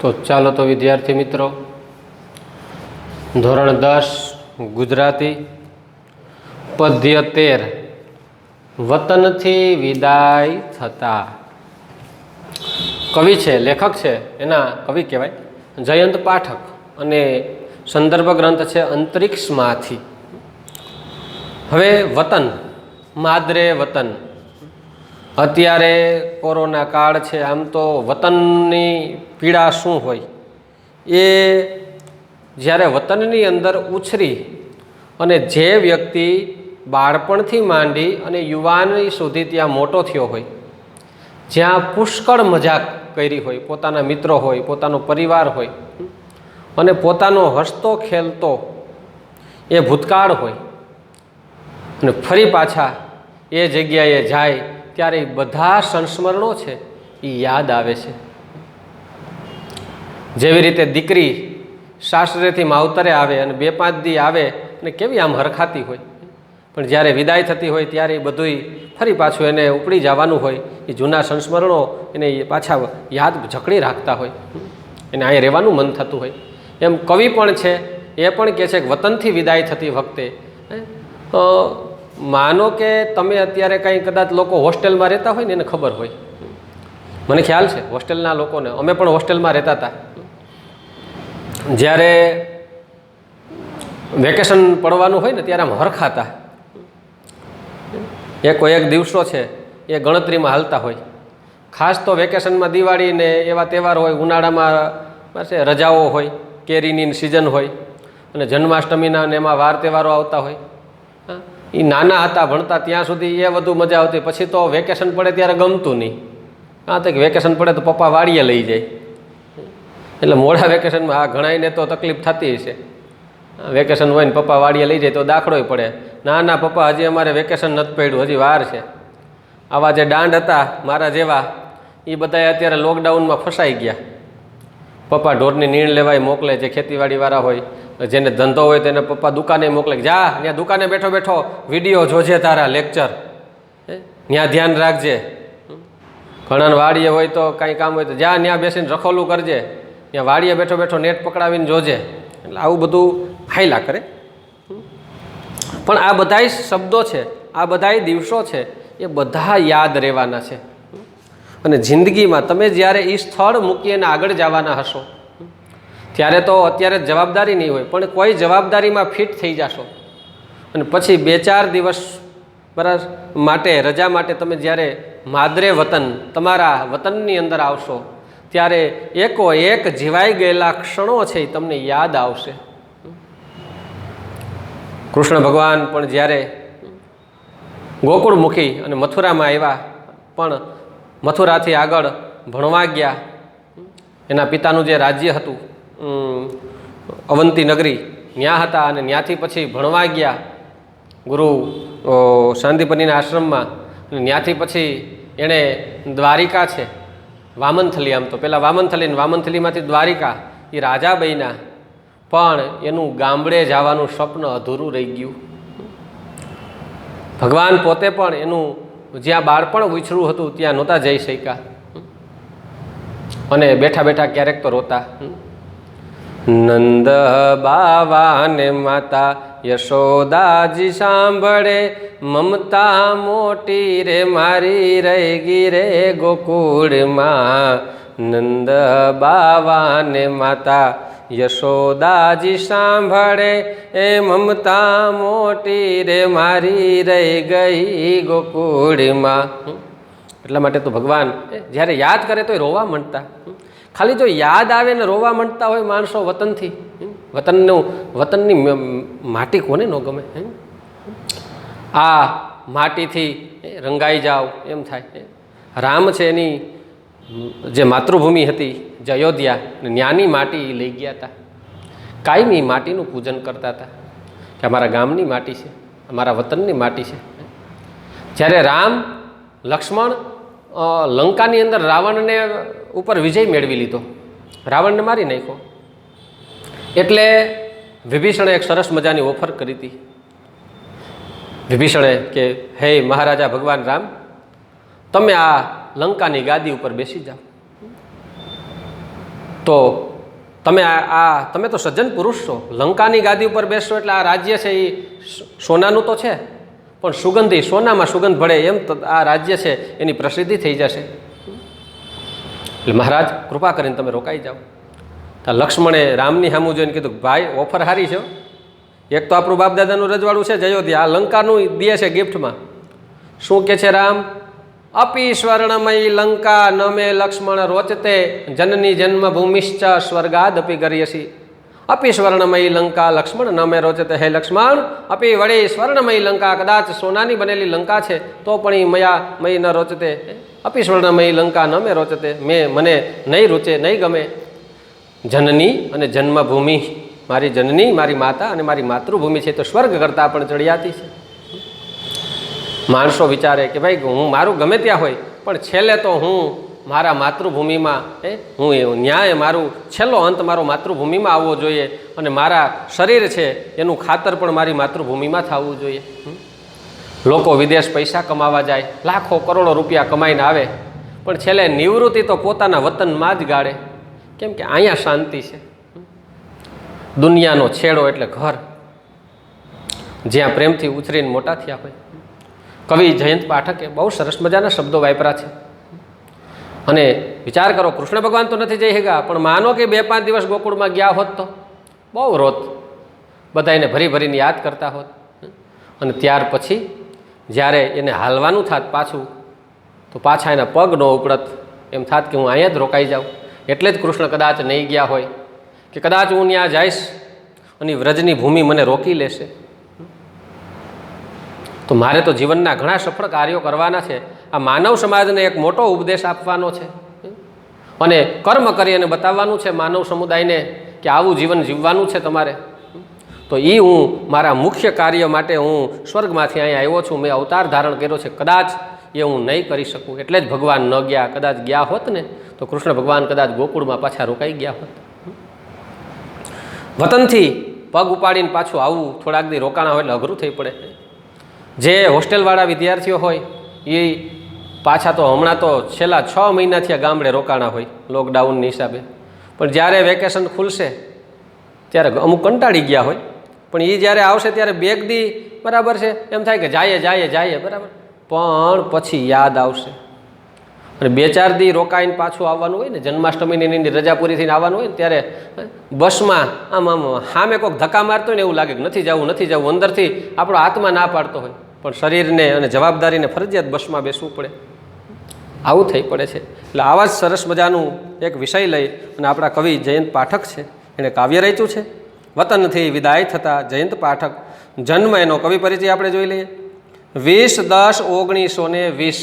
તો ચાલો તો વિદ્યાર્થી મિત્રો, ધોરણ 10 ગુજરાતી પદ્ય 13 વતનથી વિદાય થતા. કવિ છે, લેખક છે, એના કવિ કહેવાય જયંત પાઠક, અને સંદર્ભ ગ્રંથ છે અંતરિક્ષમાંથી. હવે વતન, માદરે વતન. અત્યારે કોરોના કાળ છે, આમ તો વતનની પીડા શું હોય એ જ્યારે વતનની અંદર ઉછરી અને જે વ્યક્તિ બાળપણથી માંડી અને યુવાની સુધી ત્યાં મોટો થયો હોય, જ્યાં પુષ્કળ મજાક કરી હોય, પોતાના મિત્રો હોય, પોતાનો પરિવાર હોય, અને પોતાનો હસતો ખેલતો એ ભૂતકાળ હોય, અને ફરી પાછા એ જગ્યાએ જાય ત્યારે બધા સંસ્મરણો છે એ યાદ આવે છે. જેવી રીતે દીકરી સાસરેથી માવતરે આવે અને 2-5 દી આવે અને કેવી આમ હરખાતી હોય, પણ જ્યારે વિદાય થતી હોય ત્યારે બધુંય ફરી પાછું એને ઉપડી જવાનું હોય. એ જૂના સંસ્મરણો એને પાછા યાદ જકડી રાખતા હોય, એને અહીંયા રહેવાનું મન થતું હોય. એમ કવિ પણ છે, એ પણ કહે છે કે વતનથી વિદાય થતી વખતે માનો કે તમે અત્યારે કંઈ કદાચ લોકો હોસ્ટેલમાં રહેતા હોય ને એને ખબર હોય, મને ખ્યાલ છે હોસ્ટેલના લોકોને, અમે પણ હોસ્ટેલમાં રહેતા હતા. જ્યારે વેકેશન પડવાનું હોય ને ત્યારે આમ હરખાતા. એક દિવસો છે એ ગણતરીમાં હાલતા હોય. ખાસ તો વેકેશનમાં દિવાળી ને એવા તહેવાર હોય, ઉનાળામાં પાસે રજાઓ હોય, કેરીની સિઝન હોય, અને જન્માષ્ટમીના ને એમાં વાર તહેવારો આવતા હોય. એ નાના હતા ભણતા ત્યાં સુધી એ વધુ મજા આવતી. પછી તો વેકેશન પડે ત્યારે ગમતું નહીં. કાં તો વેકેશન પડે તો પપ્પા વાડીએ લઈ જાય, એટલે મોડા વેકેશનમાં આ ઘણાઈને તો તકલીફ થતી હશે. વેકેશન હોય ને પપ્પા વાડીએ લઈ જાય તો દાખલોય પડે, ના પપ્પા હજી અમારે વેકેશન નથી પડ્યું, હજી વાર છે. આવા જે દાંડ હતા મારા જેવા, એ બધા અત્યારે લોકડાઉનમાં ફસાઈ ગયા. પપ્પા ઢોરની નીણ લેવાય મોકલે, જે ખેતીવાડીવાળા હોય, જેને ધંધો હોય તેને પપ્પા દુકાને મોકલે, જા ત્યાં દુકાને બેઠો બેઠો વિડીયો જોજે, તારા લેક્ચર ત્યાં ધ્યાન રાખજે. ઘણા વાડીએ હોય તો કાંઈ કામ હોય તો જા ત્યાં બેસીને રખોલું કરજે, ત્યાં વાડીએ બેઠો બેઠો નેટ પકડાવીને જોજે. એટલે આવું બધું હાયલા કરે. પણ આ બધાય શબ્દો છે, આ બધાય દિવસો છે, એ બધા યાદ રહેવાના છે. અને જિંદગીમાં તમે જ્યારે એ સ્થળ મૂકીને આગળ જવાના હશો ત્યારે તો અત્યારે જવાબદારી નહીં હોય, પણ કોઈ જવાબદારીમાં ફિટ થઈ જશો અને પછી 2-4 દિવસ બરાબર માટે રજા માટે તમે જ્યારે માદરે વતન, તમારા વતનની અંદર આવશો ત્યારે એક જીવાઈ ગયેલા ક્ષણો છે એ તમને યાદ આવશે. કૃષ્ણ ભગવાન પણ જ્યારે ગોકુળ મૂકી અને મથુરામાં આવ્યા, પણ મથુરાથી આગળ ભણવા ગયા. એના પિતાનું જે રાજ્ય હતું અવંતી નગરી, ત્યાં હતા, અને ત્યાંથી પછી ભણવા ગયા ગુરુ શાંતિપનીના આશ્રમમાં. અને ત્યાંથી પછી એણે દ્વારિકા છે, વામનથલી, આમ તો પહેલાં વામનથલી ને વામનથલીમાંથી દ્વારિકા, એ રાજા બન્યા. પણ એનું ગામડે જવાનું સ્વપ્ન અધૂરું રહી ગયું. ભગવાન પોતે પણ એનું જ્યાં બાળપણ ઉછળ્યું હતું ત્યાં નહોતા જઈ શક્યા, અને બેઠા બેઠા ક્યારેક તો રોતા. નંદ બાવાને માતા યશોદાજી સાંભળે, મમતા મોટી રે મારી રહી ગઈ રે ગોકુળમાં. નંદ બાવાને માતા યશોદાજી સાંભળે, એ મમતા મોટી રે મારી રહી ગઈ ગોકુળમાં. એટલા માટે તો ભગવાન જ્યારે યાદ કરે તો રોવા માંડતા. ખાલી જો યાદ આવે ને રોવા માંડતા હોય માણસો વતનથી, વતનની માટી કોને ન ગમે? આ માટીથી રંગાઈ જાઓ એમ થાય. રામ છે એની જે માતૃભૂમિ હતી જે અયોધ્યા, ન્યાની માટી લઈ ગયા હતા. કાયમી માટીનું પૂજન કરતા હતા કે અમારા ગામની માટી છે, અમારા વતનની માટી છે. જ્યારે રામ લક્ષ્મણ લંકાની અંદર રાવણને ઉપર વિજય મેળવી લીધો, રાવણને મારી નાખ્યો, એટલે વિભીષણે એક સરસ મજાની ઓફર કરી હતી. વિભીષણે કે હે મહારાજા ભગવાન રામ, તમે આ લંકાની ગાદી ઉપર બેસી જાઓ. તો તમે તો સજ્જન પુરુષ છો, લંકાની ગાદી ઉપર બેસશો એટલે આ રાજ્ય છે એ સોનાનું તો છે, પણ સુગંધી, સોનામાં સુગંધ ભળે એમ આ રાજ્ય છે એની પ્રસિદ્ધિ થઈ જશે. એટલે મહારાજ કૃપા કરીને તમે રોકાઈ જાઓ. લક્ષ્મણે રામની સામું જોઈને કીધું, ભાઈ ઓફર સારી છે. એક તો આપણું બાપદાદાનું રજવાડું છે અયોધ્યા, આ લંકાનું દે છે ગિફ્ટમાં. શું કે છે રામ? અપી સ્વર્ણમયી લંકા ન મે લક્ષ્મણ રોચતે જનની જન્મભૂમિશ્ચ સ્વર્ગાદપી ગર્યસી. અપી સ્વર્ણમયી લંકા લક્ષ્મણ ન મે રોચતે. હે લક્ષ્મણ, અપી વળી સ્વર્ણમયી લંકા, કદાચ સોનાની બનેલી લંકા છે તો પણ એ મયી ન રોચતે. અપી સ્વર્ણમયી લંકા ન મે રોચતે, મને નહીં રૂચે, નહીં ગમે. જનની અને જન્મભૂમિ, મારી જનની, મારી માતા અને મારી માતૃભૂમિ છે તો સ્વર્ગ કરતાં પણ ચડિયાતી છે. માણસો વિચારે કે ભાઈ હું મારું ગમે ત્યાં હોય પણ છેલ્લે તો હું મારા માતૃભૂમિમાં, હું ન્યાય, મારું છેલ્લો અંત મારો માતૃભૂમિમાં આવવો જોઈએ અને મારા શરીર છે એનું ખાતર પણ મારી માતૃભૂમિમાં થવું જોઈએ. લોકો વિદેશ પૈસા કમાવા જાય, લાખો કરોડો રૂપિયા કમાઈને આવે, પણ છેલ્લે નિવૃત્તિ તો પોતાના વતનમાં જ ગાળે. કેમ કે અહીંયા શાંતિ છે. દુનિયાનો છેડો એટલે ઘર, જ્યાં પ્રેમથી ઉછરીને મોટા થયા હોય. કવિ જયંત પાઠકે બહુ સરસ મજાના શબ્દો વાપર્યા છે. અને વિચાર કરો, કૃષ્ણ ભગવાન તો નથી જઈ શક્યા, પણ માનો કે 2-5 દિવસ ગોકુળમાં ગયા હોત તો બહુ રોત, બધા એને ભરી ભરીને યાદ કરતા હોત. અને ત્યાર પછી જ્યારે એને હાલવાનું થાત પાછું, તો પાછા એના પગ ન ઉપડત, એમ થાત કે હું અહીંયા જ રોકાઈ જાઉં. એટલે જ કૃષ્ણ કદાચ નહીં ગયા હોય કે કદાચ હું ત્યાં જઈશ અને વ્રજની ભૂમિ મને રોકી લેશે. તો મારે તો જીવનના ઘણા સફળ કાર્યો કરવાના છે. આ માનવ સમાજને એક મોટો ઉપદેશ આપવાનો છે અને કર્મ કરી અને બતાવવાનું છે માનવ સમુદાયને કે આવું જીવન જીવવાનું છે તમારે. તો એ હું મારા મુખ્ય કાર્ય માટે હું સ્વર્ગમાંથી અહીંયા આવ્યો છું, મેં અવતાર ધારણ કર્યો છે. કદાચ એ હું નહીં કરી શકું, એટલે જ ભગવાન ન ગયા. કદાચ ગયા હોત ને તો કૃષ્ણ ભગવાન કદાચ ગોકુળમાં પાછા રોકાઈ ગયા હોત. વતનથી પગ ઉપાડીને પાછું આવવું, થોડાક દી રોકાણા હોય એટલે અઘરું થઈ પડે. જે હોસ્ટેલવાળા વિદ્યાર્થીઓ હોય એ પાછા તો હમણાં તો છેલ્લા 6 મહિનાથી ગામડે રોકાણા હોય લોકડાઉનની હિસાબે, પણ જ્યારે વેકેશન ખુલશે ત્યારે અમુક કંટાળી ગયા હોય, પણ એ જ્યારે આવશે ત્યારે બેગ દી બરાબર છે એમ થાય કે જાય બરાબર, પણ પછી યાદ આવશે. અને 2-4 દી રોકાઈને પાછું આવવાનું હોય ને, જન્માષ્ટમીની રજા પૂરી થઈને આવવાનું હોય ને, ત્યારે બસમાં આમ સામે કોઈક ધક્કા મારતો હોય ને એવું લાગે કે નથી જવું. અંદરથી આપણો આત્મા ના પાડતો હોય, પણ શરીરને અને જવાબદારીને ફરજિયાત બસમાં બેસવું પડે. આવું થઈ પડે છે. એટલે આવા જ સરસ મજાનું એક વિષય લઈ અને આપણા કવિ જયંત પાઠક છે એણે કાવ્ય રચ્યું છે. વતનથી વિદાય થતા જયંત પાઠક. જન્મ એનો કવિ પરિચય આપણે જોઈ લઈએ. 20-10-1920.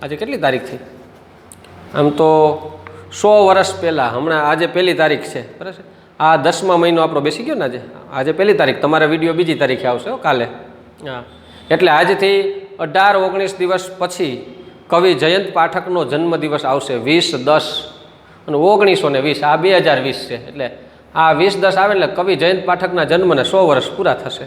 આજે કેટલી તારીખ થઈ? આમ તો 100 વર્ષ પહેલાં, હમણાં આજે 1લી તારીખ છે બરાબર છે. આ 10મા મહિનો આપણો બેસી ગયો ને આજે 1લી તારીખ. તમારા વિડીયો બીજી તારીખે આવશે કાલે. હા, એટલે આજથી 18-19 દિવસ પછી કવિ જયંત પાઠકનો જન્મદિવસ આવશે. 20-10 અને 1920, આ 2020 છે. એટલે આ 20-10 આવે એટલે કવિ જયંત પાઠકના જન્મને 100 વર્ષ પૂરા થશે.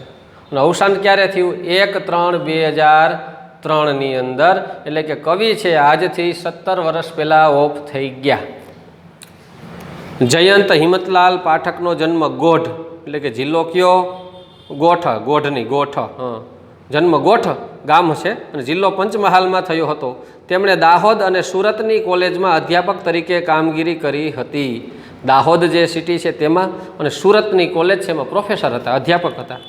અને અવસાન ક્યારે થયું? 1-3-2003ની અંદર. એટલે કે કવિ છે આજથી 17 વર્ષ પહેલાં ઓફ થઈ ગયા. જયંત હિંમતલાલ પાઠકનો જન્મ ગોઢ, એટલે કે જિલ્લો કયો? ગોઠ, ગોઢની ગોઠ. જન્મ ગોઠ ગામ છે અને જિલ્લો પંચમહાલમાં થયો હતો. તેમણે દાહોદ અને સુરતની કોલેજમાં અધ્યાપક તરીકે કામગીરી કરી હતી. દાહોદ જે સિટી છે તેમાં અને સુરતની કોલેજ છે એમાં પ્રોફેસર હતા, અધ્યાપક હતા.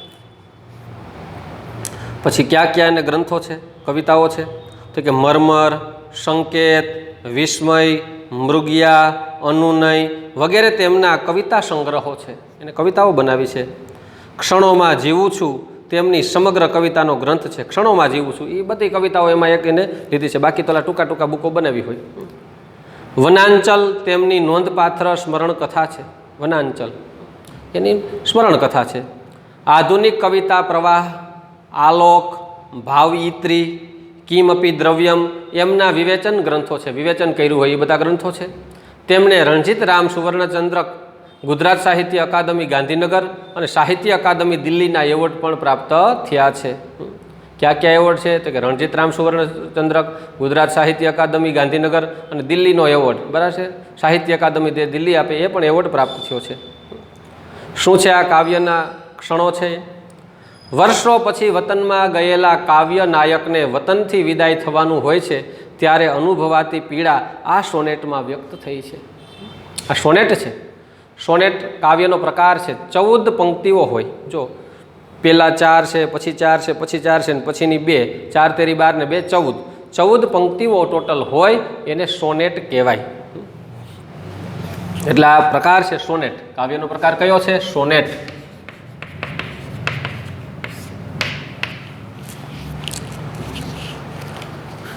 પછી ક્યાં એને ગ્રંથો છે, કવિતાઓ છે? તો કે મરમર, સંકેત, વિસ્મય, મૃગિયા, અનુનય વગેરે તેમના કવિતા સંગ્રહો છે. એને કવિતાઓ બનાવી છે. ક્ષણોમાં જીવું છું તેમની સમગ્ર કવિતાનો ગ્રંથ છે. ક્ષણોમાં જીવું છું, એ બધી કવિતાઓ એમાં એક એને લીધી છે. બાકી તો ટૂંકા બુકો બનાવી હોય. વનાંચલ તેમની નોંધપાત્ર સ્મરણ કથા છે. વનાંચલ એની સ્મરણ કથા છે. આધુનિક કવિતા પ્રવાહ, આલોક, ભાવયિત્રી, કિમપી દ્રવ્યમ એમના વિવેચન ગ્રંથો છે. વિવેચન કર્યું હોય એ બધા ગ્રંથો છે. તેમણે રણજીત રામ સુવર્ણચંદ્રક, ગુજરાત સાહિત્ય અકાદમી ગાંધીનગર અને સાહિત્ય અકાદમી દિલ્હીના એવોર્ડ પણ પ્રાપ્ત થયા છે. ક્યાં ક્યાં એવોર્ડ છે તો કે રણજીતરામ સુવર્ણચંદ્રક, ગુજરાત સાહિત્ય અકાદમી ગાંધીનગર અને દિલ્હીનો એવોર્ડ, બરાબર છે, સાહિત્ય અકાદમી જે દિલ્હી આપે એ પણ એવોર્ડ પ્રાપ્ત થયો છે. શું છે આ કાવ્યના ક્ષણો છે? વર્ષો પછી વતનમાં ગયેલા કાવ્ય નાયકને વતનથી વિદાય થવાનું હોય છે ત્યારે અનુભવાતી પીડા આ સોનેટમાં વ્યક્ત થઈ છે. આ સોનેટ છે. સોનેટ કાવ્યનો પ્રકાર છે. 14 પંક્તિઓ હોય. જો પહેલાં 4 છે, પછી 4 છે, પછી 4 છે, ને પછીની 2, 4 તેરી 12 ને 2 14. 14 પંક્તિઓ ટોટલ હોય એને સોનેટ કહેવાય. એટલે આ પ્રકાર છે સોનેટ. કાવ્યનો પ્રકાર કયો છે? સોનેટ.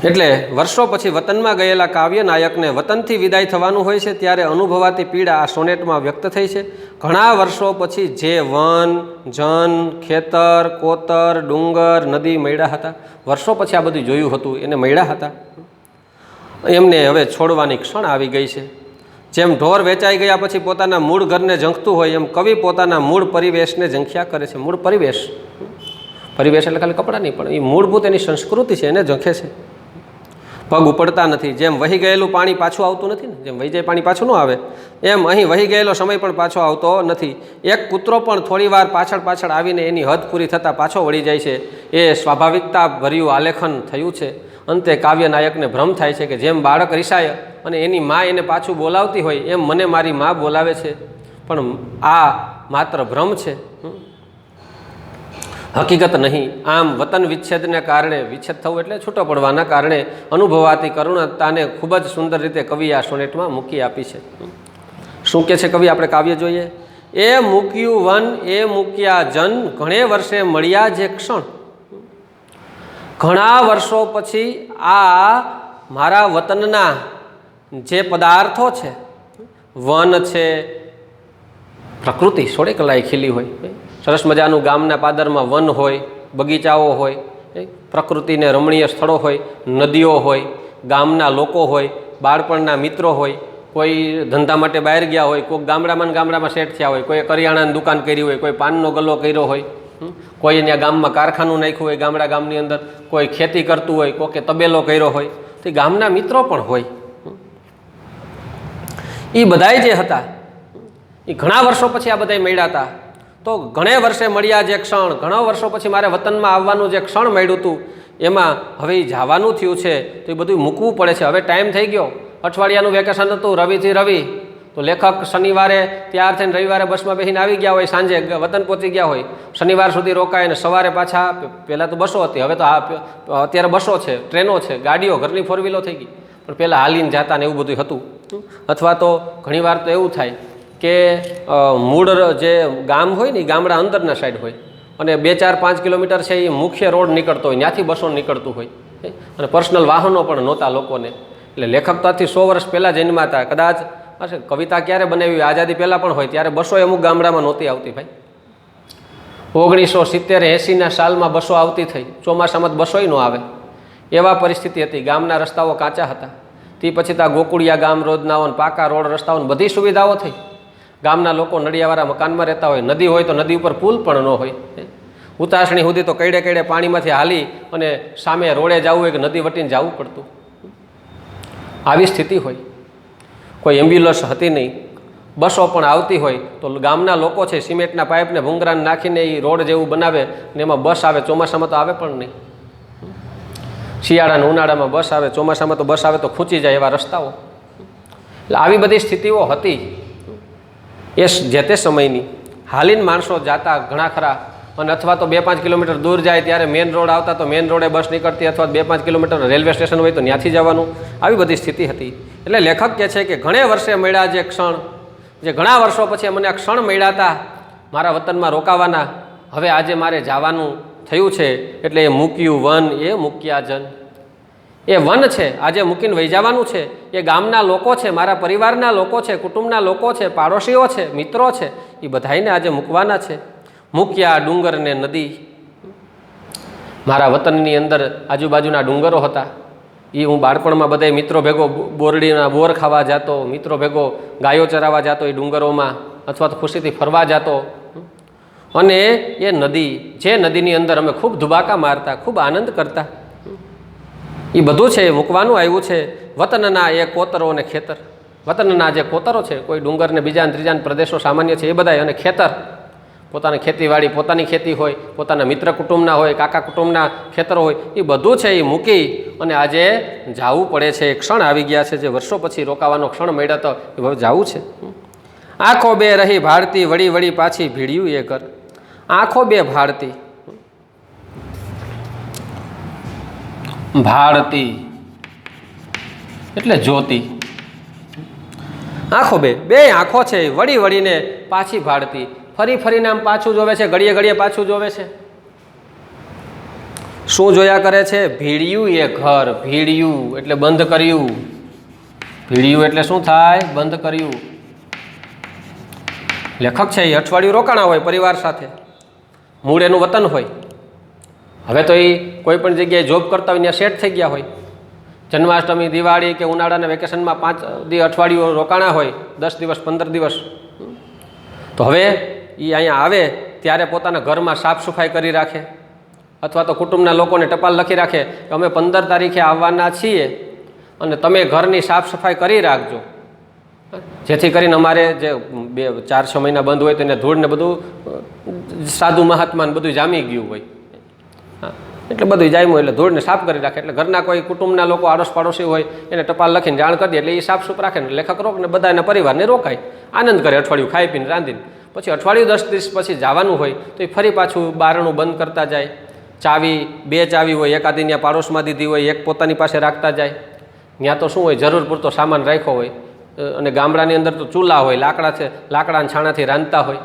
એટલે વર્ષો પછી વતનમાં ગયેલા કાવ્ય નાયકને વતનથી વિદાય થવાનું હોય છે ત્યારે અનુભવાતી પીડા આ સોનેટમાં વ્યક્ત થઈ છે. ઘણા વર્ષો પછી જે વન, જન, ખેતર, કોતર, ડુંગર, નદી મળ્યા હતા, વર્ષો પછી આ બધું જોયું હતું, એને મળ્યા હતા, એમને હવે છોડવાની ક્ષણ આવી ગઈ છે. જેમ ઢોર વેચાઈ ગયા પછી પોતાના મૂળ ઘરને ઝંખતું હોય એમ કવિ પોતાના મૂળ પરિવેશને ઝંખ્યા કરે છે. મૂળ પરિવેશ, પરિવેશ એટલે ખાલી કપડાં નહીં, પણ એ મૂળભૂત એની સંસ્કૃતિ છે એને ઝંખે છે. પગ ઉપડતા નથી. જેમ વહી ગયેલું પાણી પાછું આવતું નથી ને, જેમ વહી જાય પાણી પાછું ન આવે, એમ અહીં વહી ગયેલો સમય પણ પાછો આવતો નથી. એક કૂતરો પણ થોડી વાર પાછળ પાછળ આવીને એની હદ પૂરી થતાં પાછો વળી જાય છે. એ સ્વાભાવિકતા ભર્યું આલેખન થયું છે. અંતે કાવ્ય નાયકને ભ્રમ થાય છે કે જેમ બાળક રિસાય અને એની મા એને પાછું બોલાવતી હોય એમ મને મારી મા બોલાવે છે, પણ આ માત્ર ભ્રમ છે, હકીકત નહીં. આમ વતન વિચ્છેદને કારણે, વિચ્છેદ થવું એટલે છૂટો પડવાના કારણે અનુભવાતી કરુણતાને ખૂબ જ સુંદર રીતે કવિ આ સોનેટમાં મૂકી આપી છે. શું કહે છે કવિ? આપણે કાવ્ય જોઈએ. એ મૂક્યું વન એ મૂક્યા જન, ઘણે વર્ષે મળ્યા જે ક્ષણ. ઘણા વર્ષો પછી આ મારા વતનના જે પદાર્થો છે, વન છે, પ્રકૃતિ સોળે કલાએ ખીલી હોય, સરસ મજાનું ગામના પાદરમાં વન હોય, બગીચાઓ હોય, પ્રકૃતિને રમણીય સ્થળો હોય, નદીઓ હોય, ગામના લોકો હોય, બાળપણના મિત્રો હોય, કોઈ ધંધા માટે બહાર ગયા હોય, કોઈ ગામડામાં સેટ થયા હોય, કોઈ કરિયાણાની દુકાન કરી હોય, કોઈ પાનનો ગલ્લો કર્યો હોય, કોઈ અહીંયા ગામમાં કારખાનું નાખ્યું હોય, ગામની અંદર કોઈ ખેતી કરતું હોય, કોકે તબેલો કર્યો હોય, તો ગામના મિત્રો પણ હોય. એ બધાય જે હતા એ ઘણા વર્ષો પછી આ બધા મળ્યા હતા. તો ઘણે વર્ષે મળ્યા જે ક્ષણ, ઘણા વર્ષો પછી મારે વતનમાં આવવાનું જે ક્ષણ મળ્યું હતું એમાં હવે જવાનું થયું છે તો એ બધું મૂકવું પડે છે. હવે ટાઈમ થઈ ગયો. અઠવાડિયાનું વેકેશન હતું, રવિથી રવિ, તો લેખક શનિવારે તૈયાર થઈને રવિવારે બસમાં બેસીને આવી ગયા હોય, સાંજે વતન પહોંચી ગયા હોય, શનિવાર સુધી રોકાય અને સવારે પાછા. પહેલાં તો બસો હતી, હવે તો અત્યારે બસો છે, ટ્રેનો છે, ગાડીઓ, ઘરની ફોર વ્હીલો થઈ ગઈ, પણ પહેલાં હાલીને જતા ને એવું બધું હતું. અથવા તો ઘણીવાર તો એવું થાય કે મૂળ જે ગામ હોય ને એ ગામડા અંદરના સાઈડ હોય અને 2-4-5 કિલોમીટર છે એ મુખ્ય રોડ નીકળતો હોય, ત્યાંથી બસો નીકળતું હોય અને પર્સનલ વાહનો પણ નહોતા લોકોને. એટલે લેખક તો આથી 100 વર્ષ પહેલાં જન્મ્યા હતા. કદાચ કવિતા ક્યારે બનાવી, આઝાદી પહેલાં પણ હોય, ત્યારે બસો અમુક ગામડામાં નહોતી આવતી ભાઈ. 1970-80ના સાલમાં બસો આવતી થઈ, ચોમાસામાં બસોય ન આવે એવા પરિસ્થિતિ હતી. ગામના રસ્તાઓ કાચા હતા. તે પછી ત્યાં ગોકુળિયા ગામ રોજનાઓ, પાકા રોડ રસ્તાઓ, બધી સુવિધાઓ થઈ. ગામના લોકો નડિયાવાળા મકાનમાં રહેતા હોય, નદી હોય તો નદી ઉપર પુલ પણ ન હોય. ઉતાસણી સુધી તો કઈડે પાણીમાંથી હાલી અને સામે રોડે જવું હોય કે નદી વટીને જવું પડતું. આવી સ્થિતિ હોય. કોઈ એમ્બ્યુલન્સ હતી નહીં, બસો પણ આવતી હોય તો ગામના લોકો છે સિમેન્ટના પાઇપને ભૂંગરાને નાખીને એ રોડ જેવું બનાવે ને એમાં બસ આવે. ચોમાસામાં તો આવે પણ નહીં. શિયાળાના ઉનાળામાં બસ આવે, ચોમાસામાં તો બસ આવે તો ખૂંચી જાય એવા રસ્તાઓ. એટલે આવી બધી સ્થિતિઓ હતી એ જે તે સમયની. હાલીને માણસો જાતા ઘણા ખરા, અને અથવા તો 2-5 કિલોમીટર દૂર જાય ત્યારે મેઇન રોડ આવતા તો મેઇન રોડે બસ નીકળતી, અથવા 2-5 કિલોમીટર રેલવે સ્ટેશન હોય તો ત્યાંથી જવાનું. આવી બધી સ્થિતિ હતી. એટલે લેખક કહે છે કે ઘણે વર્ષે મળ્યા જે ક્ષણ, જે ઘણા વર્ષો પછી મને આ ક્ષણ મળ્યા હતા મારા વતનમાં રોકાવાના, હવે આજે મારે જવાનું થયું છે. એટલે એ મૂક્યું વન એ મૂક્યા જન. એ વન છે, આજે મૂકીને વહી જવાનું છે. એ ગામના લોકો છે, મારા પરિવારના લોકો છે, કુટુંબના લોકો છે, પાડોશીઓ છે, મિત્રો છે, એ બધાઈને આજે મૂકવાના છે. મૂક્યા ડુંગર ને નદી. મારા વતનની અંદર આજુબાજુના ડુંગરો હતા. એ હું બાળપણમાં બધા મિત્રો ભેગો બોરડીના બોર ખાવા જતો, મિત્રો ભેગો ગાયો ચરાવવા જતો એ ડુંગરોમાં, અથવા તો ખુશીથી ફરવા જતો. અને એ નદી, જે નદીની અંદર અમે ખૂબ ધુબાકા મારતા, ખૂબ આનંદ કરતા, એ બધું છે મૂકવાનું આવ્યું છે. વતનના એ કોતરો અને ખેતર, વતનના જે કોતરો છે, કોઈ ડુંગર ને બીજા ત્રીજા પ્રદેશો સામાન્ય છે એ બધા, અને ખેતર, પોતાની ખેતીવાડી, પોતાની ખેતી હોય, પોતાના મિત્ર કુટુંબના હોય, કાકા કુટુંબના ખેતરો હોય, એ બધું છે એ મૂકી અને આજે જવું પડે છે. એક ક્ષણ આવી ગયા છે જે વર્ષો પછી રોકાવાનો ક્ષણ મળ્યો તો એ હવે જવું છે. આંખો બે રહી ભારતી, વળી વળી પાછી ભીડ્યું એ ઘર. આંખો બે ભારતી, ભારતી એટલે જ્યોતિ. આંખો બે, બે આંખો છે, વળી વળીને પાછી ભાળતી, ફરી ફરીને આમ પાછું જોવે છે, ઘડીએ ઘડીએ પાછું જોવે છે. શું જોયા કરે છે? ભીડ્યું એ ઘર. ભીડ્યું એટલે બંધ કર્યું. ભીડ્યું એટલે શું થાય? બંધ કર્યું. લેખક છે એ અઠવાડિયું રોકાણા હોય પરિવાર સાથે, મૂળ એનું વતન હોય. હવે તો એ કોઈ પણ જગ્યાએ જોબ કરતા હોય ત્યાં સેટ થઈ ગયા હોય. જન્માષ્ટમી, દિવાળી કે ઉનાળાના વેકેશનમાં 5 અઠવાડિયું રોકાણા હોય, 10 દિવસ 15 દિવસ. તો હવે એ અહીંયા આવે ત્યારે પોતાના ઘરમાં સાફ સફાઈ કરી રાખે, અથવા તો કુટુંબના લોકોને ટપાલ લખી રાખે કે અમે 15 તારીખે આવવાના છીએ અને તમે ઘરની સાફ સફાઈ કરી રાખજો, જેથી કરીને અમારે જે 4-6 મહિના બંધ હોય તેને ધૂળ ને બધું સાધુ મહાત્માને બધું જામી ગયું હોય, એટલે બધું જામ્યું એટલે ધૂળને સાફ કરી રાખે. એટલે ઘરના કોઈ કુટુંબના લોકો આડોશ પાડોશી હોય એને ટપાલ લખીને જાણ કરી દે, એટલે એ સાફ સુફ રાખે ને લેખક રોક ને બધા એના પરિવારને રોકાય, આનંદ કરે, અઠવાડિયું ખાઈ પીને રાંધીને. પછી અઠવાડિયું 10 દિવસ પછી જવાનું હોય તો એ ફરી પાછું બારણું બંધ કરતા જાય. ચાવી 2 ચાવી હોય, એક આદી ત્યાં પાડોશમાં દીધી હોય, એક પોતાની પાસે રાખતા જાય. ત્યાં તો શું હોય, જરૂર પૂરતો સામાન રાખ્યો હોય, અને ગામડાની અંદર તો ચૂલા હોય, લાકડા છે, લાકડાના છાણાથી રાંધતા હોય,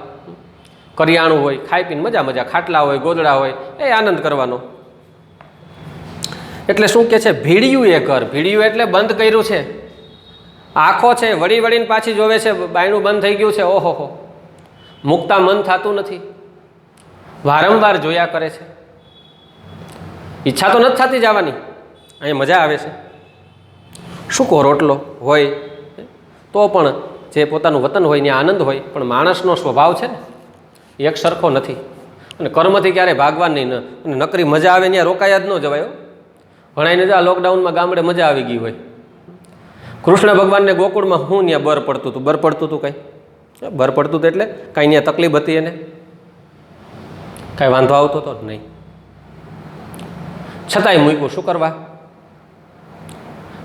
કરિયાણું હોય, ખાઈ પીને મજા મજા, ખાટલા હોય, ગોદડા હોય, એ આનંદ કરવાનો. એટલે શું કે છે? ભીડ્યું એ ઘર. ભીડ્યું એટલે બંધ કર્યું છે. આંખો છે વળી વળીને પાછી જોવે છે, બાયણું બંધ થઈ ગયું છે. ઓહો, મુકતા મન થતું નથી, વારંવાર જોયા કરે છે. ઈચ્છા તો નથી થતી જવાની, અહીંયા મજા આવે છે. સૂકો રોટલો હોય તો પણ જે પોતાનું વતન હોય ત્યાં આનંદ હોય, પણ માણસનો સ્વભાવ છે ને એક સરખો નથી, અને કર્મથી ક્યારેય ભાગવા નહીં. અને નકરી મજા આવે ત્યાં રોકાયા જ ન જવાય. ઘણાને જો આ લોકડાઉનમાં ગામડે મજા આવી ગઈ હોય. કૃષ્ણ ભગવાનને ગોકુળમાં હું ત્યાં બર પડતું હતું? બર પડતું હતું કાંઈ? બર પડતું હતું એટલે કાંઈ ત્યાં તકલીફ હતી એને? કાંઈ વાંધો આવતો હતો જ નહીં. છતાંય મૂક્યું. શું કરવા?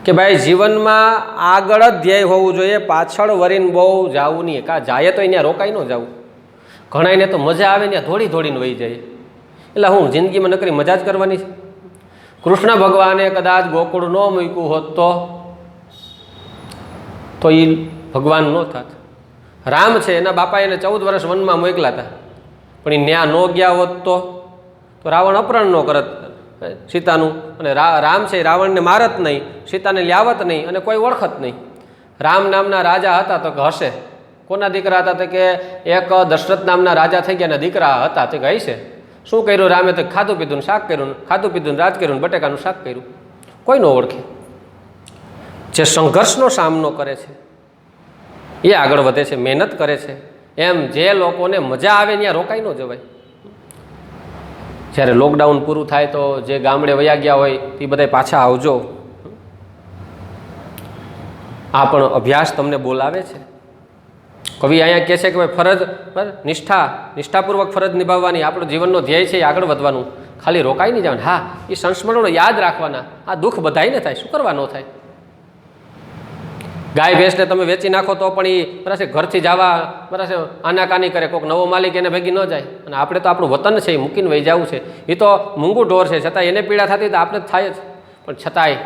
કે ભાઈ જીવનમાં આગળ જ ધ્યેય હોવું જોઈએ, પાછળ વરીને બહુ જવું નહીં. કાં જાય તો અહીંયા રોકાઈ ન જવું. ઘણાને તો મજા આવે ત્યાં દોડી દોડીને વહી જાય. એટલે હું જિંદગીમાં નકરી મજા જ કરવાની છે. કૃષ્ણ ભગવાને કદાચ ગોકુળ ન મૂક્યું હોત તો એ ભગવાન ન થાત. રામ છે એના બાપા એને 14 વર્ષ વનમાં મોકલા હતા, પણ એ ન્યા ન ગયા હોત તો રાવણ અપહરણ ન કરત સીતાનું, અને રામ છે રાવણને મારત નહીં, સીતાને લ્યાવત નહીં, અને કોઈ ઓળખત નહીં. રામ નામના રાજા હતા તો કે હશે. કોના દીકરા હતા? તો કે એક દશરથ નામના રાજા થઈ ગયા, દીકરા હતા તે કહે છે. શું કર્યું રામે? તો ખાધું પીધું શાક કર્યું, ખાધું પીધું રાજ કર્યું, બટેકાનું શાક કર્યું. કોઈ ન ઓળખે. જે સંઘર્ષનો સામનો કરે છે એ આગળ વધે છે, મહેનત કરે છે. એમ જે લોકોને મજા આવે ત્યાં રોકાઈ ન જવાય. જ્યારે લોકડાઉન પૂરું થાય તો જે ગામડે વયા ગયા હોય એ બધા પાછા આવજો. આ પણ અભ્યાસ તમને બોલાવે છે. કવિ અહીંયા કહે છે કે ભાઈ ફરજ નિષ્ઠાપૂર્વક ફરજ નિભાવવાની, આપણો જીવનનો ધ્યેય છે એ આગળ વધવાનું, ખાલી રોકાઈ નહીં જવાનું. હા, એ સંસ્મરણો યાદ રાખવાના. આ દુઃખ બધાયને થાય, શું કરવા ન થાય? ગાય ભેંસને તમે વેચી નાખો તો પણ એ બરાબર ઘરથી જવા બરાબર આનાકાની કરે, કોઈક નવો માલિક એને ભેગી ન જાય. અને આપણે તો આપણું વતન છે એ મૂકીને વહી જવું છે. એ તો મૂંગું ઢોર છે, છતાં એને પીડા થતી તો આપણે જ થાય જ. પણ છતાંય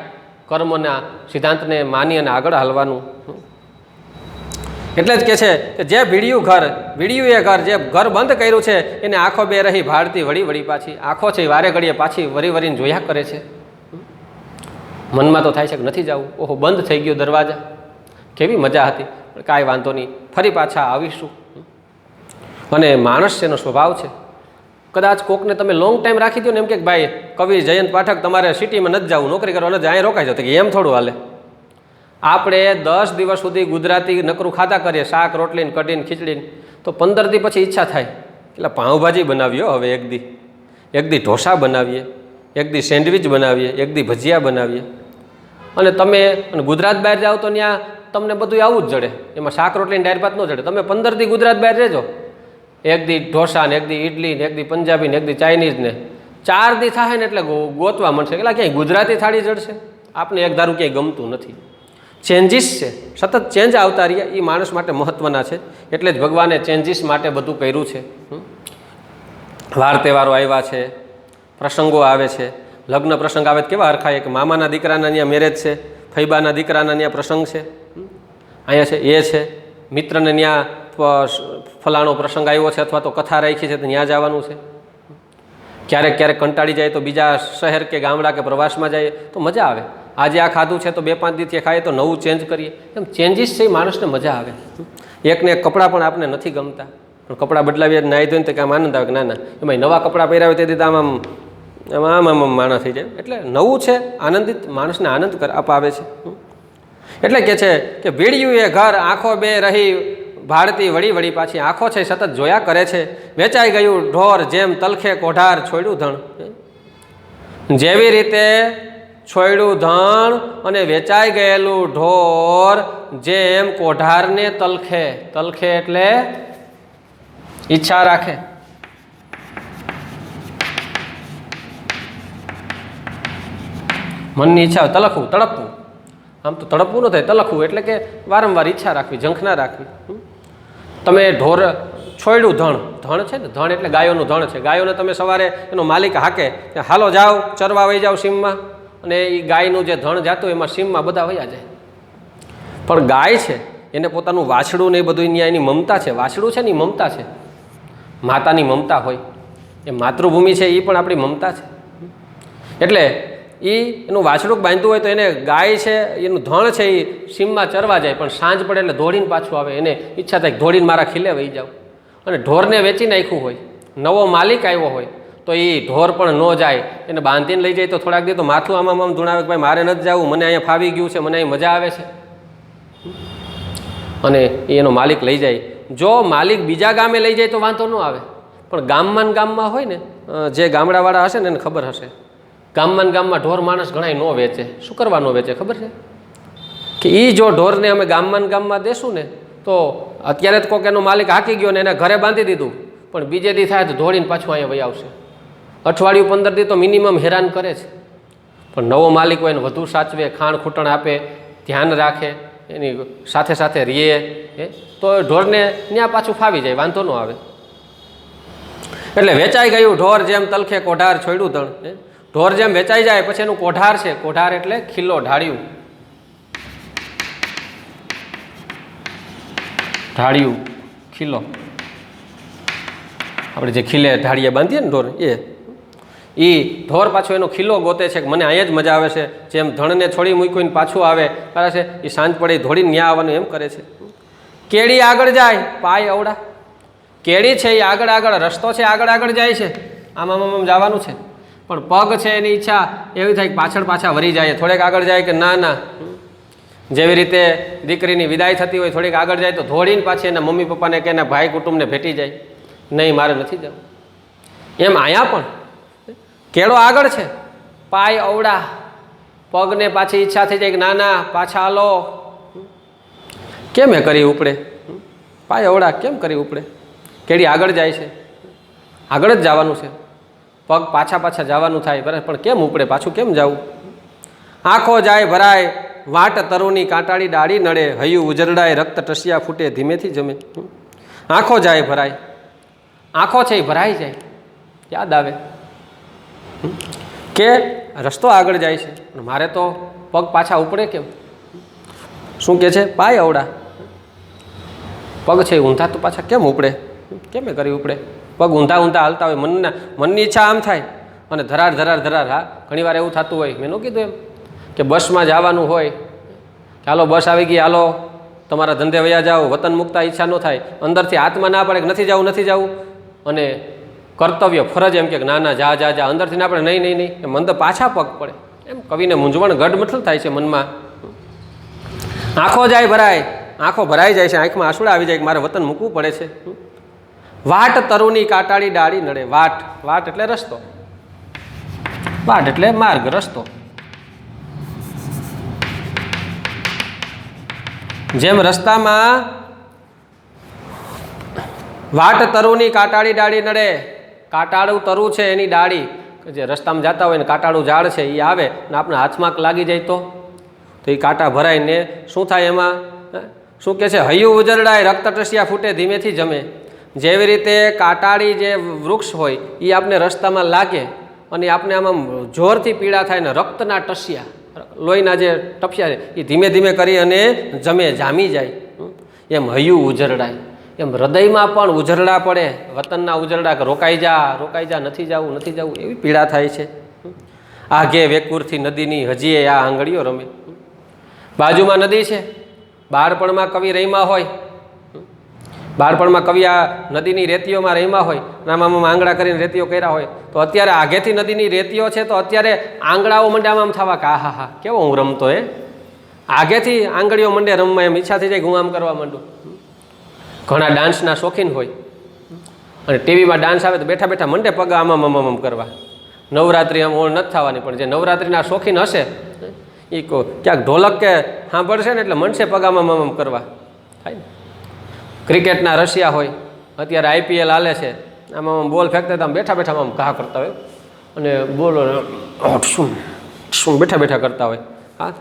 કર્મના સિદ્ધાંતને માની અને આગળ હાલવાનું. એટલે જ કહે છે કે જે ભીડ્યું એ ઘર, જે ઘર બંધ કર્યું છે એને આંખો બે રહી ભારતી, વળી વળી પાછી. આંખો છે એ વારે ઘડીએ પાછી વરી વરીને જોયા કરે છે. મનમાં તો થાય છે કે નથી જવું. ઓહો, બંધ થઈ ગયો દરવાજા, કેવી મજા હતી, પણ કાંઈ વાંધો નહીં, ફરી પાછા આવીશું. અને માણસ એનો સ્વભાવ છે. કદાચ કોકને તમે લોંગ ટાઈમ રાખી દો ને, એમ કે ભાઈ કવિ જયંત પાઠક તમારે સિટીમાં નથી જવું, નોકરી કરવા નથી, અહીં રોકાઈ જાવ, તો કે એમ થોડું હાલે. આપણે 10 દિવસ સુધી ગુજરાતી નકરું ખાધા કરીએ, શાક રોટલીને કઢીને ખીચડીને, તો 15 દી પછી ઈચ્છા થાય એટલે પાઉંભાજી બનાવીએ હવે એક દી ઢોસા બનાવીએ, એક દી સેન્ડવિચ બનાવીએ, એક દી ભજીયા બનાવીએ. અને તમે ગુજરાત બહાર જાઓ તો ત્યાં તમને બધું આવું જ જડે, એમાં શાક રોટલી દાળ ભાત ન જડે. તમે 15 દી ગુજરાત બહાર રહેજો, એક દી ઢોસા ને, એક દી ઇડલી ને, એક દી પંજાબી ને, એક દી ચાઇનીઝ ને, 4 દી થાય ને એટલે ગોતવા મળશે એટલે ક્યાંય ગુજરાતી થાળી જડશે. આપને એક ધારું ક્યાંય ગમતું નથી. ચેન્જીસ છે, સતત ચેન્જ આવતા રહ્યા, એ માણસ માટે મહત્ત્વના છે. એટલે જ ભગવાને ચેન્જીસ માટે બધું કર્યું છે. વાર તહેવારો આવ્યા છે, પ્રસંગો આવે છે. લગ્ન પ્રસંગ આવે તો કેવા હરખાય કે મામાના દીકરાના ત્યાં મેરેજ છે, ફૈબાના દીકરાના ત્યાં પ્રસંગ છે, અહીંયા છે એ છે, મિત્રને ત્યાં ફલાણો પ્રસંગ આવ્યો છે અથવા તો કથા રાખી છે તો ત્યાં જવાનું છે. ક્યારેક કંટાળી જાય તો બીજા શહેર કે ગામડા કે પ્રવાસમાં જાય તો મજા આવે. આજે આ ખાધું છે તો 2-5 દિવસથી ખાઈએ તો નવું ચેન્જ કરીએ. એમ ચેન્જીસ છે એ માણસને મજા આવે. એકને એક કપડાં પણ આપને નથી ગમતા, પણ કપડાં બદલાવીએ નાહી ધોઈને તો કામ આનંદ આવે કે ના એમાં નવા કપડાં પહેરાવે તે દીધા આમ માણસ થઈ જાય. એટલે નવું છે આનંદિત, માણસને આનંદ અપાવે છે. એટલે કે છે કે ભીડ્યું એ ઘર આંખો બે રહી ભાળતી વળી પાછી, આંખો છે સતત જોયા કરે છે. વેચાઈ ગયું ઢોર જેમ તલખે કોઢાર છોડ્યું ધણ. જેવી રીતે છોડ્યું ધણ અને વેચાઈ ગયેલું ઢોર જેમ કોઢારને તલખે એટલે ઈચ્છા રાખે. મનની ઈચ્છા તલખવું, તડપવું. આમ તો તડપવું ન થાય, તલખવું એટલે કે વારંવાર ઈચ્છા રાખવી, ઝંખના રાખવી. તમે ઢોર છોડ્યું ધણ છે ને, ધણ એટલે ગાયોનું ધણ છે. ગાયોને તમે સવારે એનો માલિક હાકે હાલો જાઓ ચરવા વહી જાઓ સીમમાં, અને એ ગાયનું જે ધણ જાતું એમાં સીમમાં બધા વયા જાય. પણ ગાય છે એને પોતાનું વાછડું ને એ બધું ત્યાં એની મમતા છે. વાછડું છે ને એ મમતા છે, માતાની મમતા હોય. એ માતૃભૂમિ છે એ પણ આપણી મમતા છે. એટલે એનું વાછડું બાંધ્યું હોય તો એને ગાય છે એનું ધણ છે એ સીમમાં ચરવા જાય, પણ સાંજ પડે એટલે દોડીને પાછું આવે. એને ઈચ્છા થાય દોડીને મારા ખીલે વહી જાવ. અને ઢોરને વેચી નાખ્યું હોય, નવો માલિક આવ્યો હોય તો એ ઢોર પણ ન જાય, એને બાંધીને લઈ જાય તો થોડાક દી તો માથું આમ ધૂણાવે કે ભાઈ મારે નથી જવું, મને અહીંયા ફાવી ગયું છે, મને અહીં મજા આવે છે, અને એનો માલિક લઈ જાય. જો માલિક બીજા ગામે લઈ જાય તો વાંધો ન આવે, પણ ગામમાં હોય ને, જે ગામડાવાળા હશે ને એને ખબર હશે, ગામમાં ઢોર માણસ ઘણા ન વેચે. શું કરવા ન વેચે ખબર છે? કે એ જો ઢોરને અમે ગામમાં દેશું ને તો અત્યારે જ કોક એનો માલિક હાકી ગયો ને એને ઘરે બાંધી દીધું, પણ બીજે દી થાય તો દોડીને પાછું અહીંયા વહી આવશે. અઠવાડિયું 15 દી તો મિનિમમ હેરાન કરે છે. પણ નવો માલિક હોય એને વધુ સાચવે, ખાણ ખૂટણ આપે, ધ્યાન રાખે, એની સાથે રીએ તો ઢોરને ત્યાં પાછું ફાવી જાય, વાંધો ન આવે. એટલે વેચાઈ ગયું ઢોર જેમ તલખે કોઢાર છોડ્યું ધણ. ઢોર જેમ વેચાઈ જાય પછી એનું કોઢાર છે. કોઢાર એટલે ખીલ્લો, ઢાળિયું, ખીલ્લો. આપણે જે ખીલે ઢાળીએ બાંધીએ ને ઢોર, એ ઢોર પાછો એનો ખીલ્લો ગોતે છે કે મને અહીંયા જ મજા આવે છે. જેમ ધણને છોડી મૂકીને પાછું આવે કરે છે, એ સાંજ પડે ધોડીને ન્યા આવવાનું એમ કરે છે. કેળી આગળ જાય પાય અવડા. કેળી છે એ આગળ રસ્તો છે, આગળ જાય છે, આમ જવાનું છે, પણ પગ છે એની ઈચ્છા એવી થાય કે પાછા વરી જાય. થોડેક આગળ જાય કે ના, જેવી રીતે દીકરીની વિદાય થતી હોય થોડીક આગળ જાય તો ધોડીને પાછી એના મમ્મી પપ્પાને કે એના ભાઈ કુટુંબને ભેટી જાય, નહીં મારે નથી જવું. એમ અહીંયા પણ કેળો આગળ છે, પાય અવડા, પગને પાછી ઈચ્છા થઈ જાય કે ના પાછા હાલો. કેમ એ કરી ઉપડે? પાય અવડા કેમ કરી ઉપડે? કેળી આગળ જાય છે, આગળ જ જવાનું છે, પગ પાછા જવાનું થાય બરાબર, પણ કેમ ઉપડે? પાછું કેમ જવું? આંખો જાય ભરાય વાટ તરુની કાંટાળી ડાળી નડે, હૈયું ઉજરડાય રક્ત ટસિયા ફૂટે ધીમેથી જમે. આંખો જાય ભરાય, આંખો છે એ ભરાઈ જાય, યાદ આવે કે રસ્તો આગળ જાય છે પણ મારે તો પગ પાછા ઉપડે કેમ? શું કે છે? પાય અવડા, પગ છે ઊંધા તો પાછા કેમ ઉપડે? કેમ એ કરી ઉપડે? પગ ઊંધા હાલતા હોય, મનની ઈચ્છા આમ થાય, અને ધરાર. હા, ઘણી વાર એવું થતું હોય. મેં ન કીધું એમ કે બસમાં જવાનું હોય કે હાલો બસ આવી ગઈ, હાલો તમારા ધંધે વયા જાઓ, વતન મુકતા ઈચ્છા ન થાય, અંદરથી આત્મા ના પડે કે નથી જવું, અને કર્તવ્ય ફરજ એમ કે ના જા, અંદરથી ના પડે નહીં, એમ અંદર પાછા પગ પડે. એમ કવિને મૂંઝવણ ગઢમથલ થાય છે મનમાં. આંખો જાય ભરાય, આંખો ભરાઈ જાય છે, આંખમાં આંસુડા આવી જાય કે મારે વતન મૂકવું પડે છે. વાટ તરુની કાટાળી ડાળી નડે. વાટ, વાટ એટલે રસ્તો, વાટ એટલે માર્ગ, રસ્તો. જેમ રસ્તામાં વાટ તરુની કાટાળી ડાળી નડે, કાટાળું તરુ છે એની ડાળી, જે રસ્તામાં જતા હોય ને કાટાળું ઝાડ છે એ આવે ને આપણા હાથમાં લાગી જાય તો એ કાંટા ભરાઈને શું થાય? એમાં શું કહે છે? હૈયું ઉજરડાય રક્ત ટસિયા ફૂટે ધીમેથી જમે. જેવી રીતે કાંટાળી જે વૃક્ષ હોય એ આપણે રસ્તામાં લાગે અને આપણે આમાં જોરથી પીડા થાય ને રક્તના ટસિયા, લોહીના જે ટપિયા એ ધીમે ધીમે કરી અને જમે, જામી જાય. એમ હૈયું ઉજરડાય, એમ હૃદયમાં પણ ઉજરડા પડે, વતનના ઉજરડા કે રોકાઈ જા, નથી જવું, એવી પીડા થાય છે. આગે વેકુરથી નદીની હજીએ આ આંગળીઓ રમે. બાજુમાં નદી છે, બાળપણમાં કવિ રહીમાં હોય, બાળપણમાં કવિ આ નદીની રેતીઓમાં રહીમાં હોય, આમાં આંગળા કરીને રેતીઓ કર્યા હોય, તો અત્યારે આગેથી નદીની રેતીઓ છે તો અત્યારે આંગળાઓ મંડ્યામાં આમ થવા કે હા હા કેવો હું રમતો હે, આગેથી આંગળીઓ મંડે રમવા, એમ ઈચ્છા થઈ જાય હું આમ કરવા માંડું. ઘણા ડાન્સના શોખીન હોય અને ટીવીમાં ડાન્સ આવે તો બેઠા બેઠા મંડે પગ આમ કરવા. નવરાત્રિ આમ ઓળ નથી થવાની, પણ જે નવરાત્રિના શોખીન હશે એ ક્યાંક ઢોલક કે સાંભળશે ને એટલે મનશે પગામાં કરવા થાય ને. ક્રિકેટના રશિયા હોય, અત્યારે આઈપીએલ હાલે છે, આમાં બોલ ફેંકતા આમ બેઠા બેઠા આમ ઘા કરતા હોય અને બોલ શું બેઠા બેઠા કરતા હોય. હા,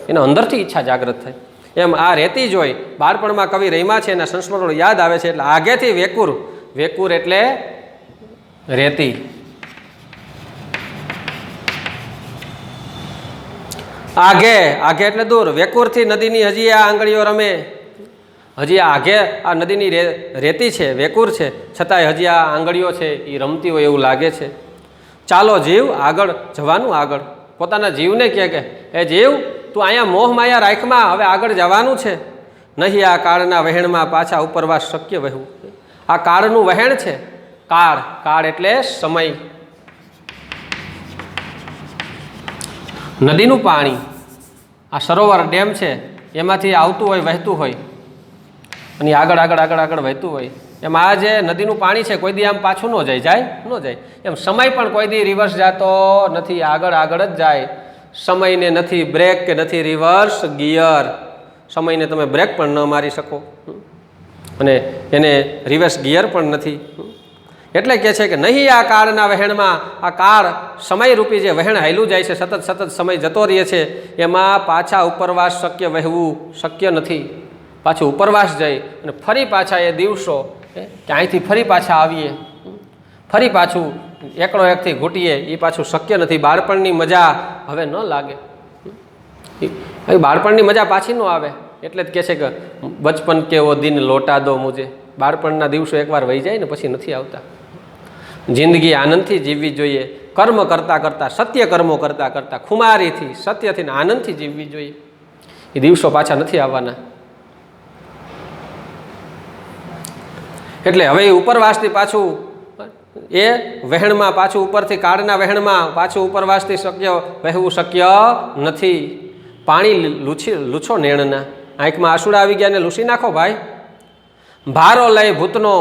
એના અંદરથી ઈચ્છા જાગૃત થાય. એમ આ રેતી જ હોય. બાળપણમાં કવિ રહીમાં છે, એના સંસ્મરણો યાદ આવે છે એટલે આગેથી વેકુર, વેકુર એટલે રેતી. આગે, આગે એટલે દૂર, વેકુરથી નદીની હજી આ આંગળીઓ રમે. હજી આગે આ નદીની રેતી છે, વેકુર છે, છતાંય હજી આ આંગળીઓ છે એ રમતી હોય એવું લાગે છે. ચાલો જીવ આગળ જવાનું, આગળ પોતાના જીવને કહે કે એ જીવ તું અહીંયા મોહ માયા રાખમાં, હવે આગળ જવાનું છે. નહીં આ કાળના વહેણમાં પાછા ઉપરવાસ શક્ય વહેવું. આ કાળનું વહેણ છે, કાળ, કાળ એટલે સમય. નદીનું પાણી, આ સરોવર ડેમ છે એમાંથી આવતું હોય, વહેતું હોય અને આગળ આગળ આગળ આગળ વહેતું હોય. એમ આ જે નદીનું પાણી છે કોઈ દી આમ પાછું ન જાય ન જાય. એમ સમય પણ કોઈ દી રિવર્સ જતો નથી, આગળ આગળ જ જાય. સમયને નથી બ્રેક કે નથી રિવર્સ ગિયર. સમયને તમે બ્રેક પણ ન મારી શકો અને એને રિવર્સ ગિયર પણ નથી. એટલે કહે છે કે નહીં આ કાળના વહેણમાં, આ કાળ સમયરૂપી જે વહેણ હાલ્યું જાય છે, સતત સતત સમય જતો રહે છે, એમાં પાછા ઉપરવાસ શક્ય વહેવું શક્ય નથી. પાછું ઉપરવાસ જાય અને ફરી પાછા એ દિવસો કે અહીંથી ફરી પાછા આવીએ, ફરી પાછું એકડો એકથી ઘૂંટીએ, એ પાછું શક્ય નથી. બાળપણની મજા હવે ન લાગે, બાળપણની મજા પાછી ન આવે. એટલે જ કહે છે કે બચપન કેવો દિન લોટા દો મુજે. બાળપણના દિવસો એકવાર વહી જાય ને પછી નથી આવતા. જિંદગી આનંદથી જીવવી જોઈએ, કર્મ કરતાં કરતાં, સત્ય કર્મો કરતાં કરતાં, ખુમારીથી, સત્યથી ને આનંદથી જીવવી જોઈએ. એ દિવસો પાછા નથી આવવાના. એટલે હવે એ ઉપરવાસથી પાછું એ વહેણમાં, પાછું ઉપરથી કાળના વહેણમાં પાછું ઉપરવાસથી શક્ય વહેવું શક્ય નથી. પાણી લૂછો નેણના, આંખમાં આંસુડા આવી ગયા ને લૂછી નાખો ભાઈ. ભારો લઈ ભૂતનો,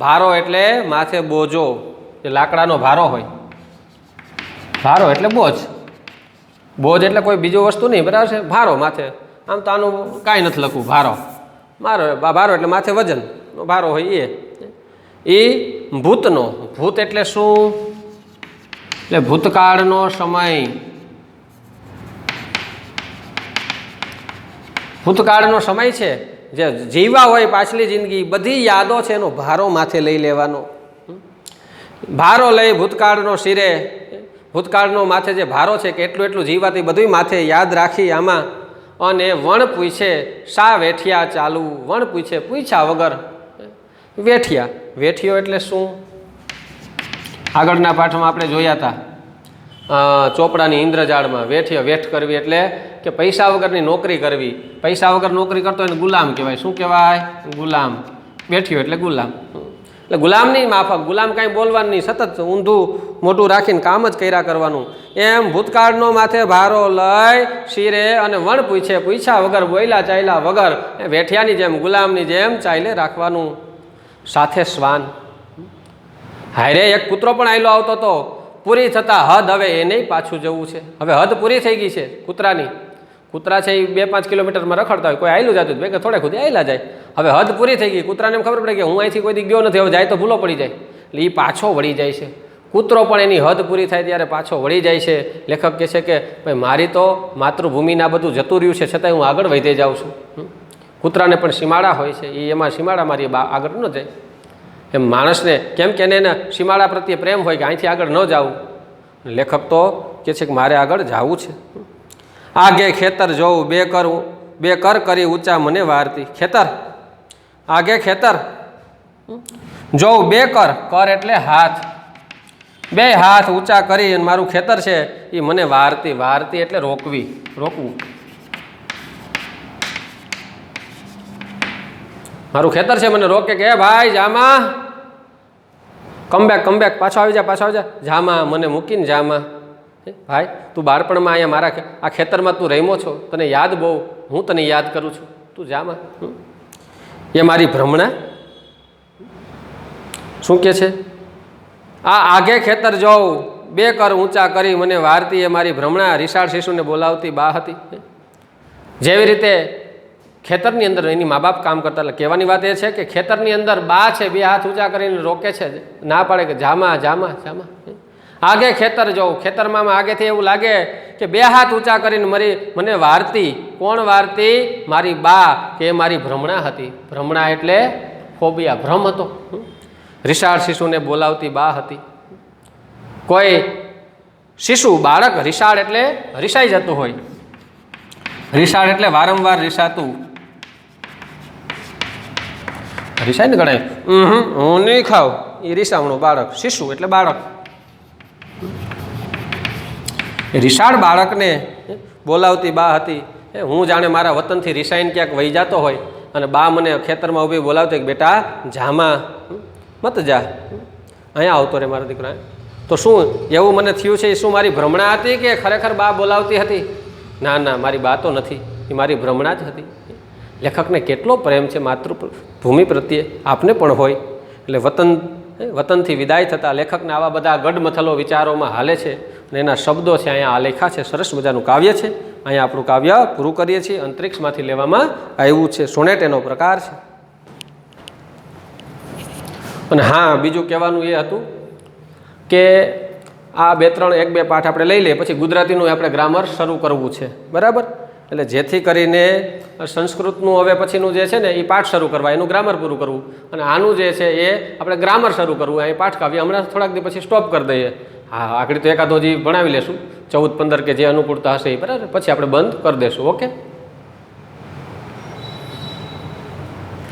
ભારો એટલે માથે બોજો, જે લાકડાનો ભારો હોય. ભારો એટલે બોજ, બોજ એટલે કોઈ બીજો વસ્તુ નહીં, બરાબર છે. ભારો માથે, આમ તો આનું કાંઈ નથી લખવું. ભારો ભારો એટલે માથે વજન ભારો હોય એ ભૂતનો. ભૂત એટલે શું? એટલે ભૂતકાળનો સમય. ભૂતકાળનો સમય છે જે જીવા હોય, પાછલી જિંદગી બધી યાદો છે એનો ભારો માથે લઈ લેવાનો. ભારો લઈ ભૂતકાળનો શિરે, ભૂતકાળનો માથે જે ભારો છે કે એટલું એટલું જીવાતી બધું માથે યાદ રાખી આમાં. અને વણ પૂછે શા વેઠિયા ચાલુ, વણ પૂછે પૂછ્યા વગર વેઠિયા. વેઠિયો એટલે શું? આગળના પાઠમાં આપણે જોયા હતા ચોપડાની ઇન્દ્રજાળમાં. વેઠિયો, વેઠ કરવી એટલે કે પૈસા વગરની નોકરી કરવી. પૈસા વગર નોકરી કરતો એને ગુલામ કહેવાય. શું કહેવાય? ગુલામ. વેઠિયો એટલે ગુલામ. એટલે ગુલામની માફક, ગુલામ કાંઈ બોલવાનું નહીં, સતત ઊંધું મોટું રાખીને કામ જ કર્યા કરવાનું. એમ ભૂતકાળનો માથે ભારો લઈ શિરે અને વણ પૂછે પૂછ્યા વગર, બોયલા ચાલ્યા વગર વેઠિયાની જેમ, ગુલામની જેમ ચાલે રાખવાનું. સાથે શ્વાન, હારે એક કૂતરો પણ આયલો આવતો હતો, પૂરી થતાં હદ હવે એને પાછું જવું છે. હવે હદ પૂરી થઈ ગઈ છે કૂતરાની. કૂતરા છે એ 2-5 કિલોમીટરમાં રખડતા હોય, કોઈ આયલું જતું ભેગા થોડે ખુદ આયલા જાય. હવે હદ પૂરી થઈ ગઈ, કૂતરાને એમ ખબર પડે કે હું અહીંથી કોઈ દી ગયો નથી, હવે જાય તો ભૂલો પડી જાય, એટલે એ પાછો વળી જાય છે. કૂતરો પણ એની હદ પૂરી થાય ત્યારે પાછો વળી જાય છે. લેખક કહે છે કે ભાઈ મારી તો માતૃભૂમિના બધું જતું રહ્યું છે, છતાંય હું આગળ વધે જાઉં છું. કૂતરાને પણ સીમાડા હોય છે, એ એમાં સીમાડા મારી આગળ ન જાય. એમ માણસને કેમ કે એને સીમાડા પ્રત્યે પ્રેમ હોય કે અહીંથી આગળ ન જવું. લેખક તો કહે છે કે મારે આગળ જવું છે. આગે ખેતર જોઉં બે કર કરી ઊંચા મને વારતી. ખેતર, આગે ખેતર જોઉં બે કર એટલે હાથ, 2 હાથ ઊંચા કરી અને મારું ખેતર છે એ મને વારતી. વારતી એટલે રોકવું. મારું ખેતર છે મને રોકે કે ભાઈ જામા, કમબેક પાછો આવી જા જામા, મને મૂકીને જામા. ભાઈ તું બાળપણમાં અહીંયા મારા આ ખેતરમાં તું રમ્યો છો, તને યાદ બહુ, હું તને યાદ કરું છું, તું જામા. એ મારી ભ્રમણા શું કે છે? આ આગે ખેતર જોઉં 2 કર ઊંચા કરી મને વારતી. એ મારી ભ્રમણા રીસાળ શિશુને બોલાવતી બા હતી. જેવી રીતે ખેતરની અંદર એની મા બાપ કામ કરતા, એટલે કહેવાની વાત એ છે કે ખેતરની અંદર બા છે 2 હાથ ઊંચા કરીને રોકે છે, ના પાડે કે જામા. આગે ખેતર જોઉં, ખેતરમાં આગેથી એવું લાગે કે 2 હાથ ઊંચા કરીને મને વારતી. કોણ વારતી? મારી બા, કે મારી ભ્રમણા હતી. ભ્રમણા એટલે ફોબિયા, ભ્રમ હતો. રીસાળ શિશુને બોલાવતી બા હતી. કોઈ શિશુ, બાળક, રીસાળ એટલે રીસાઈ જતું હોય. રીસાળ એટલે વારંવાર રીસાતું. રીસાય ને ગણાય, હું નહીં ખાવ, એ રીસામણું બાળક. શિશુ એટલે બાળક. રીસાળ બાળકને બોલાવતી બા હતી. હું જાણે મારા વતનથી રીસાઈને ક્યાંક વહી જતો હોય અને બા મને ખેતરમાં ઊભી બોલાવતી કે બેટા જામા, મત જા, અહીંયા આવતો રે મારા દીકરા. તો શું એવું મને થયું છે? એ શું મારી ભ્રમણા હતી કે ખરેખર બા બોલાવતી હતી? ના, મારી બા તો નથી, એ મારી ભ્રમણા જ હતી. લેખકને કેટલો પ્રેમ છે માતૃભૂમિ પ્રત્યે, આપને પણ હોય. એટલે વતનથી વિદાય થતાં લેખકને આવા બધા ગઢમથલો વિચારોમાં હાલે છે અને એના શબ્દો છે અહીંયા આલેખા છે. સરસ મજાનું કાવ્ય છે. અહીંયા આપણું કાવ્ય પૂરું કરીએ છીએ. અંતરિક્ષમાંથી લેવામાં આવ્યું છે. સોનેટ એનો પ્રકાર છે. અને હા, બીજું કહેવાનું એ હતું કે આ 1-2 પાઠ આપણે લઈ લઈએ, પછી ગુજરાતીનું આપણે ગ્રામર શરૂ કરવું છે, બરાબર? એટલે જેથી કરીને સંસ્કૃતનું હવે પછીનું જે છે ને એ પાઠ શરૂ કરવા, એનું ગ્રામર પૂરું કરવું, અને આનું જે છે એ આપણે ગ્રામર શરૂ કરવું. અહીં પાઠ કાવ્ય હમણાં થોડાક દી પછી સ્ટોપ કરી દઈએ. હા, આગળ તો એકાદો હજી ભણાવી લેશું, 14-15 કે જે અનુકૂળતા હશે એ, બરાબર? પછી આપણે બંધ કરી દઈશું. ઓકે.